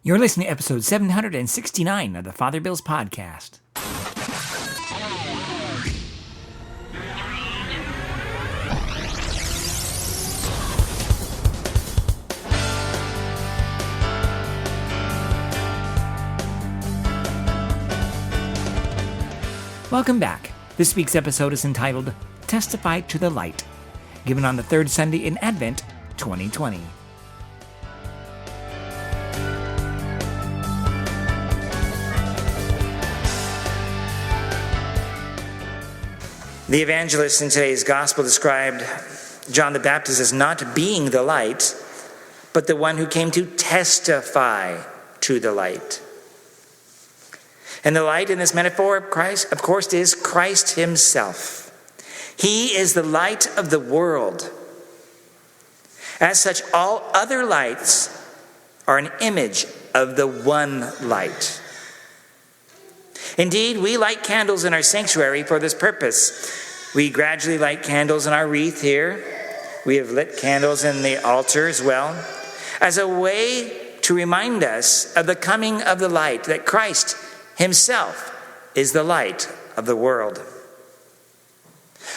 You're listening to episode 769 of the Father Bills Podcast. Welcome back. This week's episode is entitled Testify to the Light, given on the third Sunday in Advent, 2020. The evangelist in today's gospel described John the Baptist as not being the light, but the one who came to testify to the light. And the light in this metaphor of Christ, of course, is Christ himself. He is the light of the world. As such, all other lights are an image of the one light. Indeed, we light candles in our sanctuary for this purpose. We gradually light candles in our wreath here. We have lit candles in the altar as well, as a way to remind us of the coming of the light, that Christ himself is the light of the world.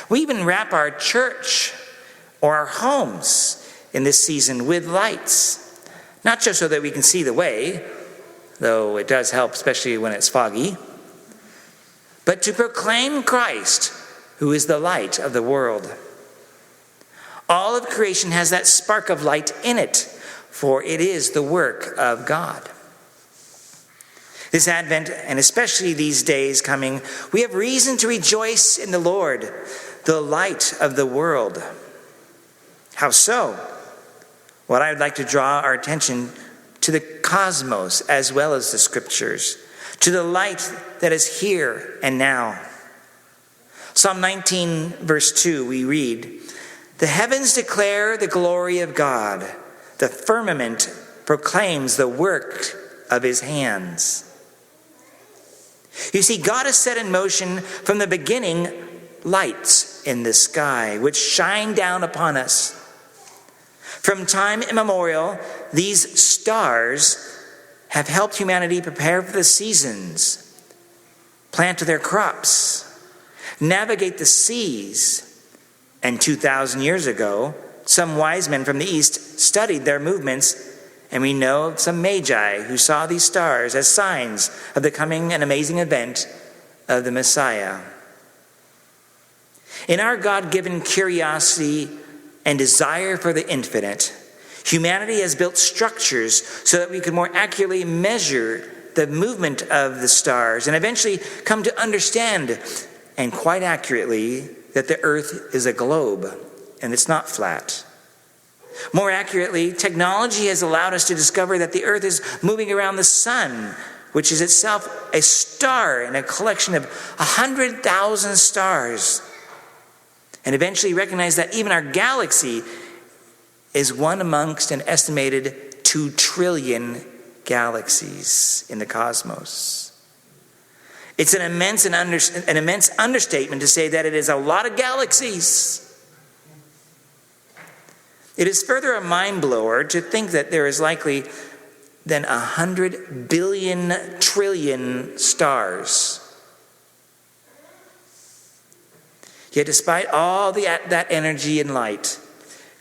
We even wrap our church or our homes in this season with lights, not just so that we can see the way, though it does help, especially when it's foggy, but to proclaim Christ, who is the light of the world. All of creation has that spark of light in it, for it is the work of God. This Advent, and especially these days coming, we have reason to rejoice in the Lord, the light of the world. How so? Well, I would like to draw our attention to the cosmos as well as the scriptures, to the light that is here and now. Psalm 19, verse 2, we read, "The heavens declare the glory of God. The firmament proclaims the work of his hands." You see, God has set in motion from the beginning lights in the sky, which shine down upon us. From time immemorial, these stars have helped humanity prepare for the seasons, plant their crops, navigate the seas. And 2,000 years ago, some wise men from the East studied their movements, and we know of some magi who saw these stars as signs of the coming and amazing event of the Messiah. In our God-given curiosity and desire for the infinite, humanity has built structures so that we can more accurately measure the movement of the stars and eventually come to understand, and quite accurately, that the earth is a globe and it's not flat. More accurately, technology has allowed us to discover that the earth is moving around the sun, which is itself a star in a collection of 100,000 stars. And eventually recognize that even our galaxy is one amongst an estimated 2 trillion galaxies in the cosmos. It's an immense understatement to say that it is a lot of galaxies. It is further a mind blower to think that there is likely than 100 billion trillion stars. Yet despite all that energy and light,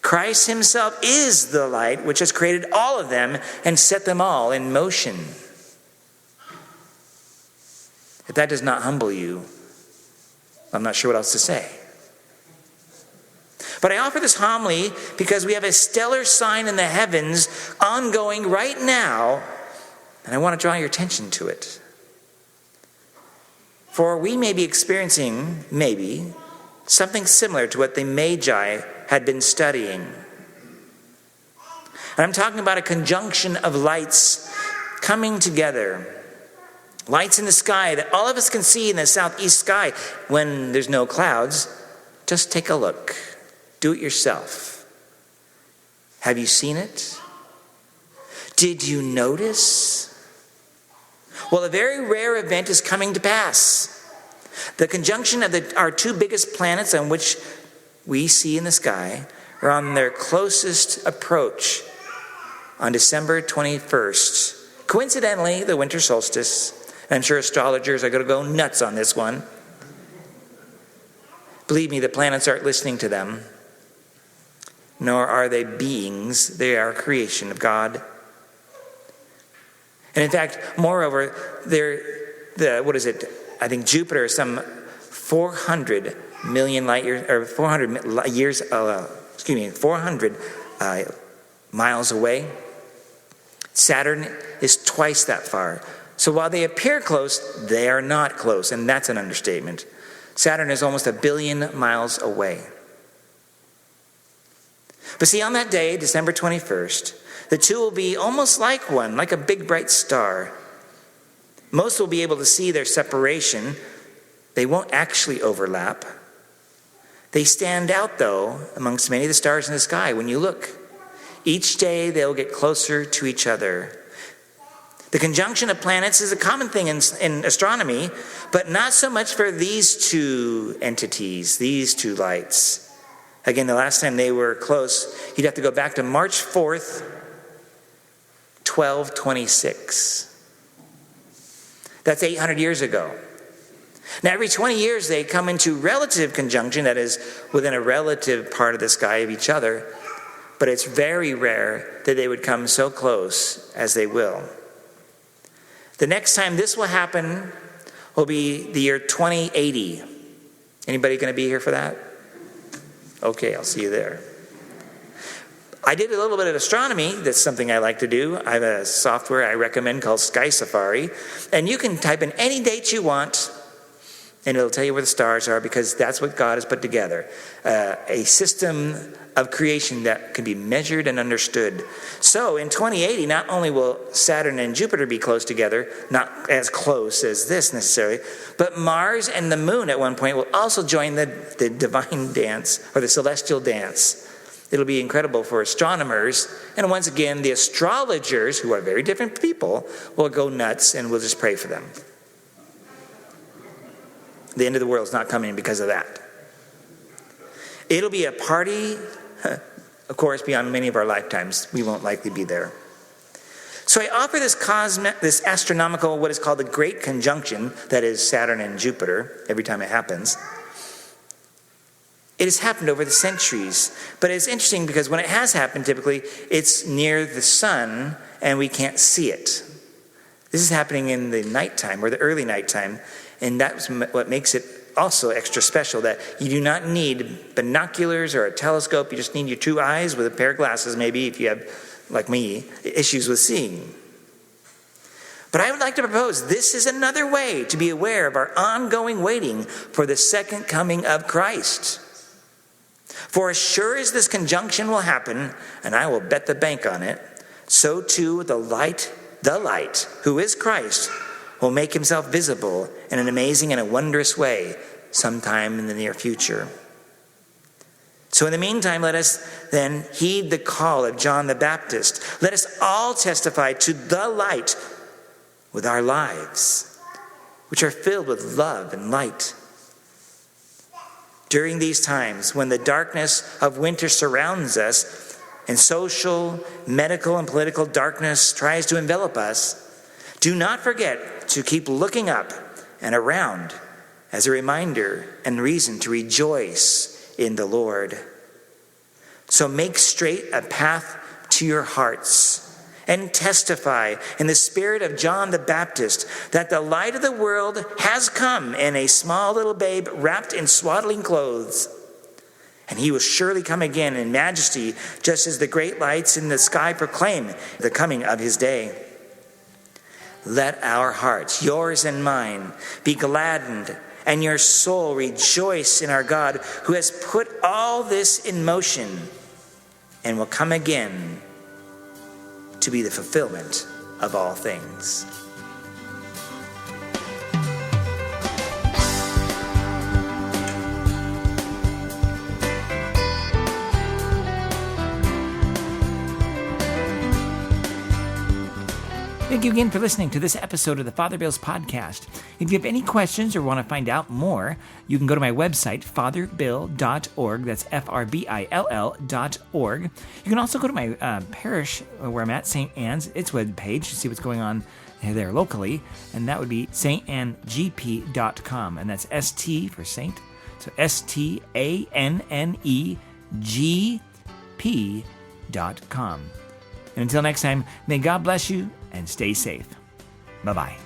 Christ himself is the light which has created all of them and set them all in motion. If that does not humble you, I'm not sure what else to say. But I offer this homily because we have a stellar sign in the heavens ongoing right now, and I want to draw your attention to it. For we may be experiencing, something similar to what the Magi had been studying. And I'm talking about a conjunction of lights coming together. Lights in the sky that all of us can see in the southeast sky when there's no clouds. Just take a look. Do it yourself. Have you seen it? Did you notice? Well, a very rare event is coming to pass. The conjunction of our 2 biggest planets on which we see in the sky are on their closest approach on December 21st, Coincidentally, the winter solstice, and I'm sure astrologers are going to go nuts on this one. Believe me, the planets aren't listening to them. Nor are they beings. They are a creation of God. And in fact, moreover, I think Jupiter is some 400 million light years, or 400 years, 400 miles away. Saturn is twice that far. So while they appear close, they are not close, and that's an understatement. Saturn is almost 1 billion miles away. But see, on that day, December 21st, the two will be almost like one, like a big bright star. Most will be able to see their separation. They won't actually overlap. They stand out, though, amongst many of the stars in the sky when you look. Each day they'll get closer to each other. The conjunction of planets is a common thing in astronomy, but not so much for these two entities, these two lights. Again, the last time they were close, you'd have to go back to March 4th, 1226. That's 800 years ago. Now, every 20 years they come into relative conjunction, that is, within a relative part of the sky of each other, but it's very rare that they would come so close as they will. The next time this will happen will be the year 2080. Anybody going to be here for that? Okay, I'll see you there. I did a little bit of astronomy. That's something I like to do. I have a software I recommend called Sky Safari. And you can type in any date you want, and it'll tell you where the stars are, because that's what God has put together. A system of creation that can be measured and understood. So in 2080, not only will Saturn and Jupiter be close together, not as close as this necessarily, but Mars and the moon at one point will also join the divine dance, or the celestial dance. It'll be incredible for astronomers. And once again, the astrologers, who are very different people, will go nuts, and we'll just pray for them. The end of the world is not coming because of that. It'll be a party, of course, beyond many of our lifetimes. We won't likely be there. So I offer this astronomical, what is called the Great Conjunction, that is Saturn and Jupiter, every time it happens. It has happened over the centuries. But it's interesting because when it has happened, typically, it's near the sun and we can't see it. This is happening in the nighttime, or the early nighttime, and that's what makes it also extra special, that you do not need binoculars or a telescope. You just need your two eyes with a pair of glasses, maybe, if you have, like me, issues with seeing. But I would like to propose this is another way to be aware of our ongoing waiting for the second coming of Christ. For as sure as this conjunction will happen, and I will bet the bank on it, so too the light, who is Christ, will make himself visible in an amazing and a wondrous way sometime in the near future. So in the meantime, let us then heed the call of John the Baptist. Let us all testify to the light with our lives, which are filled with love and light. During these times, when the darkness of winter surrounds us, and social, medical, and political darkness tries to envelop us, do not forget to keep looking up and around as a reminder and reason to rejoice in the Lord. So make straight a path to your hearts and testify in the spirit of John the Baptist that the light of the world has come in a small little babe wrapped in swaddling clothes. And he will surely come again in majesty, just as the great lights in the sky proclaim the coming of his day. Let our hearts, yours and mine, be gladdened, and your soul rejoice in our God, who has put all this in motion and will come again to be the fulfillment of all things. Thank you again for listening to this episode of the Father Bill's podcast. If you have any questions or want to find out more, you can go to my website, fatherbill.org. That's FRBILL.org. You can also go to my parish where I'm at, St. Anne's, its webpage to see what's going on there locally, and that would be stannegp.com, and that's ST for Saint, so STANNEGP.com. And until next time, may God bless you and stay safe. Bye-bye.